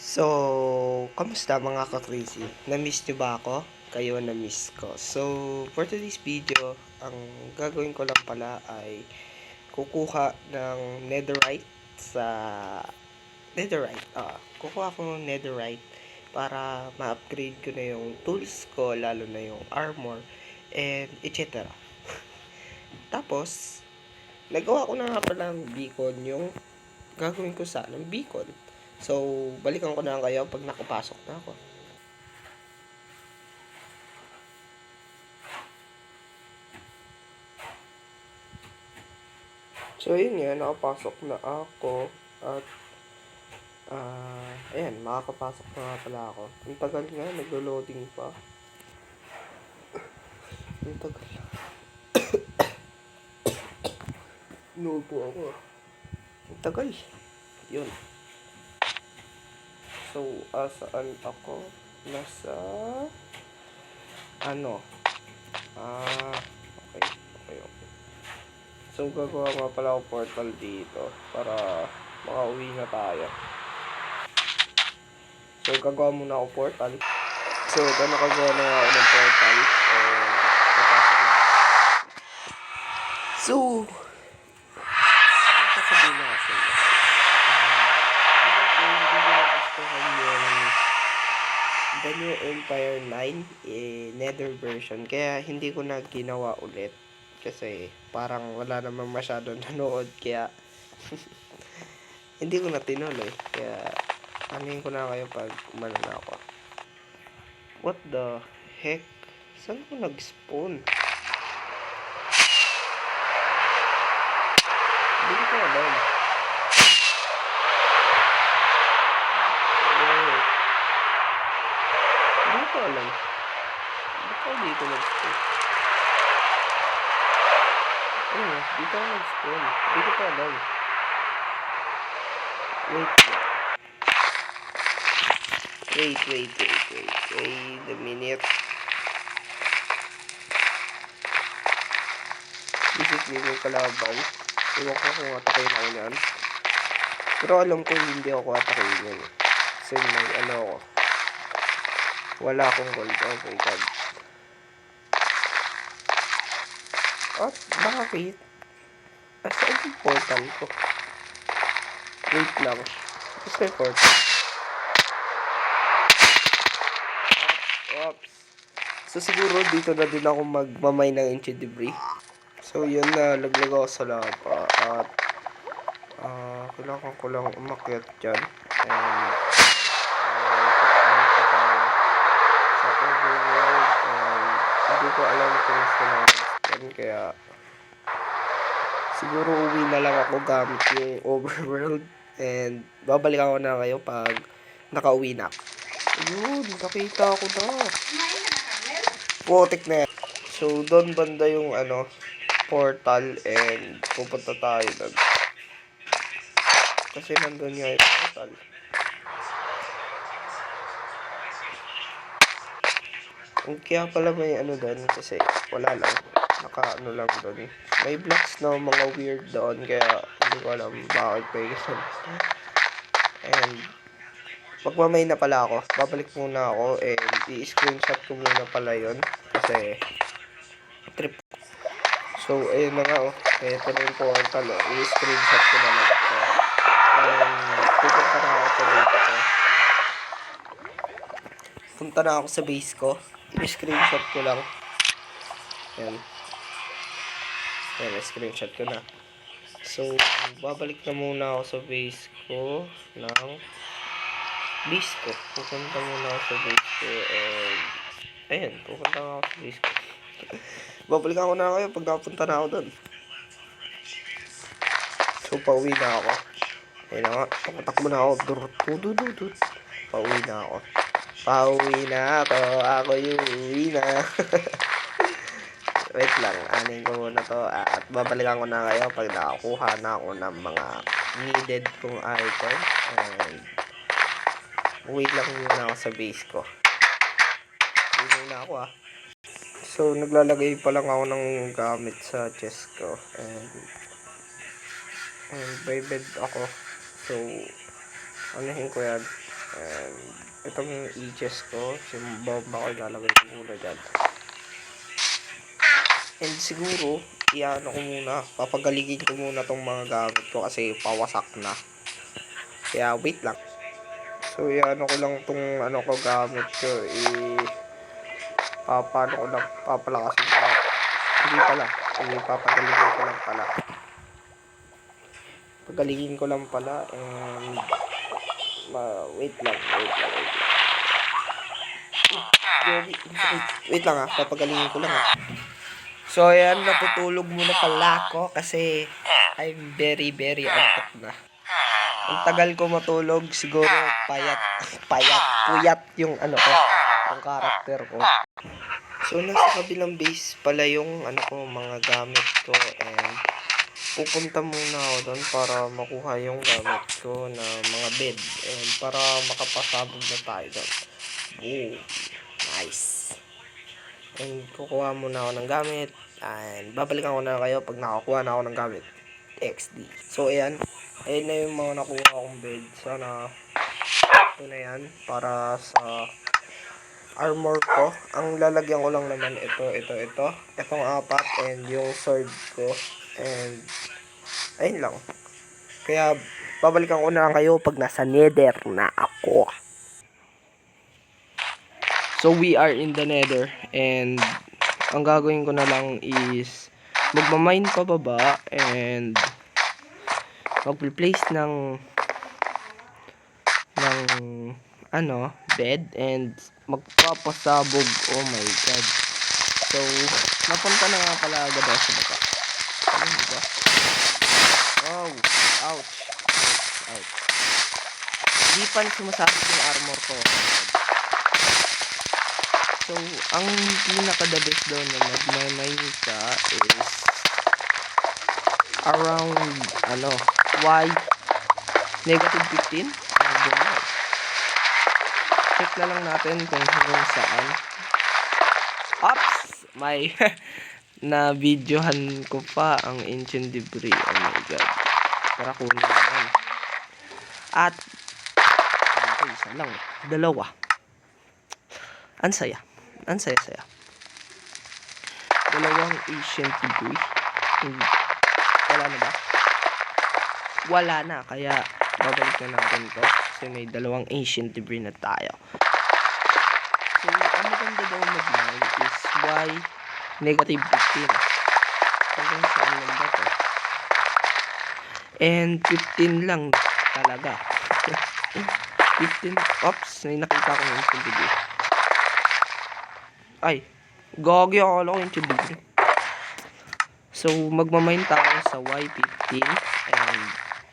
So, kamusta mga ka-crazy? Na-miss nyo ba ako? Kayo na-miss ko. So, for today's video, ang gagawin ko lang pala ay kukuha ng netherite sa netherite. Kukuha ko ng netherite para ma-upgrade ko na yung tools ko, lalo na yung armor, and etc. Tapos, nagawa ko na nga pala ng beacon yung gagawin ko sana ng beacon. So, balikan ko na lang kayo pag nakapasok na ako. So, yun nga, nakapasok na ako at ayan, makakapasok na nga pala ako. Ang tagal nga, naglo-loading pa. Ang tagal. Inuubo ako. Ang tagal. Yun. So, saan ako? Nasa okay. So, gagawa nga pala ako portal dito para makauwi na tayo. So, gagawa muna ako portal. So, nakagawa na ako ng portal. Papasok na. So, ano sasabihin na kasi? Hindi ko nagustuhan yung The New Empire 9 Nether version. Kaya hindi ko na ginawa ulit. Kasi parang wala namang masyadong nanood. Kaya hindi ko na tinuloy. Kaya anin ko na kayo pag umano na ako. What the heck? Saan ko nag-spawn? Hindi ko alam. Hindi ko alam. Ba't ako dito nag-spawn? Dito ako nag-spawn. Hindi ko pa alam. Wait a minute. Isipin mo kalaban. Iwan ko kung atakin ako yan. Pero alam ko hindi ako atakin yan. Kasi may ako. Wala akong gold. Oh my god. At bakit? Saan yung portal ko? Wait lang. Gusto yung portal. Oops. So siguro dito na din ako magmamay ng ancient debris. So yun na, laglag ako sa lava. At kailangan ko lang umakyat dyan. And sa overworld. And hindi ko alam kung saan ako kaya siguro uwi na lang ako gamit yung overworld. And babalikan ko na kayo pag nakauwi na. Ayun, nakita ko na. Putik na yan. So, doon banda yung portal and pupunta tayo doon. Kasi nandun nga yung portal. Kaya pala may doon kasi wala lang. Lang doon. May blocks na mga weird doon kaya hindi ko alam bakit pa yun. And magmamay na pala ako. Babalik muna ako and i-screenshot ko muna pala yun. Kasi trip. So, ayun na nga ito na yung portal i-screenshot ko na lang ito. Pupunta na ako sa base ko. Punta na ako sa base ko. I-screenshot ko lang. Ayan. I-screenshot ko na. So, babalik na muna ako sa base ko ng base ko. Pupunta muna ako sa base ko and ayan, pupunta ako sa base ko. Babalikan ko na kayo pag napunta na ako doon. So, pauwi na ako. Ayun na nga, tumatakbo na ako. Pauwi na ako. Ako yung uwi na. Wait lang, anin ko muna to. At babalikan ko na kayo pag nakakuha na ako ng mga needed kong item. And uwi lang muna ako sa base ko. Uwi muna ako So, naglalagay pa lang ako ng gamit sa chest ko. And by bed ako. So, anuhin ko yan. And itong edges ko, yung bomba ko, ilalagay ko muna dyan. And siguro, iano ko muna, papagaligin ko muna tong mga gamit ko kasi pawasak na. Kaya wait lang. So, iano ko lang tong ano ko gamit ko, paano ko lang papalakasin ko. Hindi papagaligin ko lang pala. Pagaligin ko lang pala, and wait lang. Wait lang papagalingin ko lang So, ayan, natutulog muna pala ako kasi I'm very antok na. Ang tagal ko matulog, siguro puyat yung ano ko, yung character ko. So, nasa kabilang base pala yung ano ko, mga gamit ko, and pupunta muna ako doon para makuha yung gamit ko na mga bed, and para makapasabog na tayo doon. Oh, nice. And kukuha muna ako ng gamit, and babalikan ko na kayo pag nakakuha na ako ng gamit. XD. So, ayan na yung mga nakuha akong bed. Sana ito na yan para sa armor ko. Ang lalagyan ko lang naman itong apat, and yung sword ko, and ayun lang. Kaya babalikan ko na lang kayo pag nasa nether na ako. So, we are in the nether, and ang gagawin ko na lang is magmamine pababa, and mag-replace ng bed, and magpapasabog. Oh my god. So, napunta na nga pala agad ako sa baba. Ano ba? Oh, ouch. Di pa sumasabog yung armor ko. So, ang pinaka-the best doon na mag-mine ka is around, Y negative 15. Check na lang natin kung hanggang saan. Ops! May na-videohan ko pa ang ancient debris. Oh my god. Para kunin naman. At, isa lang. Dalawa. Ang saya. Dalawang ancient debris. Wala na ba? Wala na. Kaya, babalik na natin to. Kasi may dalawang ancient debris na tayo. So, ang maganda daw mag-mine is Y negative 15. Hanggang saan lang ba to? And 15 lang talaga. 15. Oops, may nakita ko yung ancient debris. Ay, gagi ako yung chibig. So, magmamine tayo sa Y15, and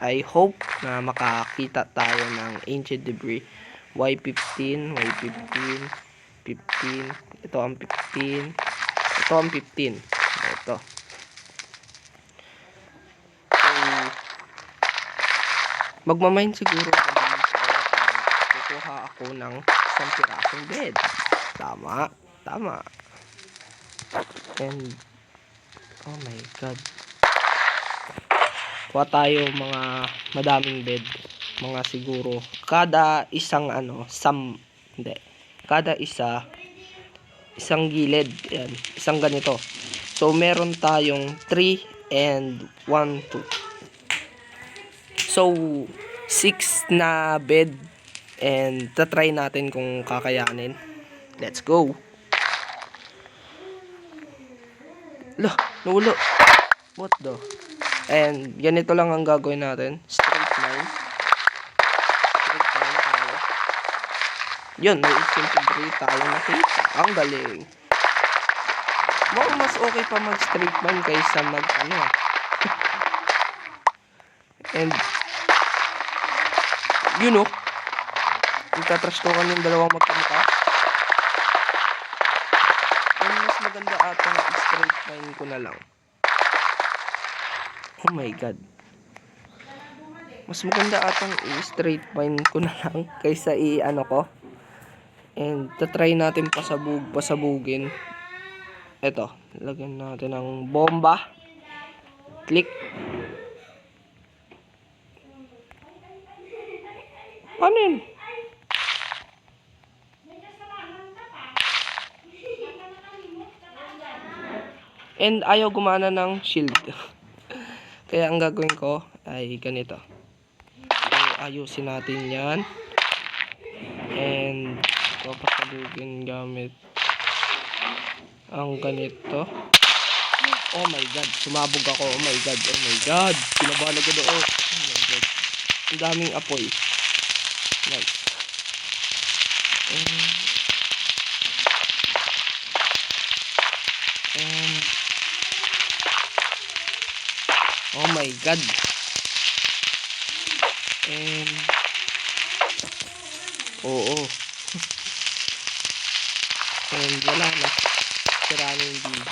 I hope na makakita tayo ng ancient debris. Y15. Ito ang 15. Ito. So, magmamine siguro ako dito. Kukuha ako ng isang pirasong bed. Tama. And oh my god. Kuha tayo mga madaming bed. Mga siguro kada isang kada isang gilid. Yan, isang ganito. So meron tayong 3 and 1, 2. So 6 na bed, and tatry natin kung kakayanin. Let's go. Nawala. What the? And ganito lang ang gagawin natin. Straight line tayo. Yun, may simple tayo nakita. Ang galing. Mas okay pa mag straight line kaysa mag And itatrash talkan yung dalawang magkamukha. And mas maganda atang straight line ko na lang. Oh my god. Mas maganda atang i-straight line ko na lang kaysa ko. And tatry natin pasabugin. Ito, lagyan natin ng bomba. Click. Ano yun? And ayaw gumana ng shield. Kaya ang gagawin ko ay ganito. So, ayusin natin yan. And papasalugin gamit ang ganito. Oh my god, sumabog ako. Oh my god, oh my god. Kinabahan ako doon. Oh my god. Ang daming apoy. Nice. Oh my god. Oo. And wala na. Sira na yung video.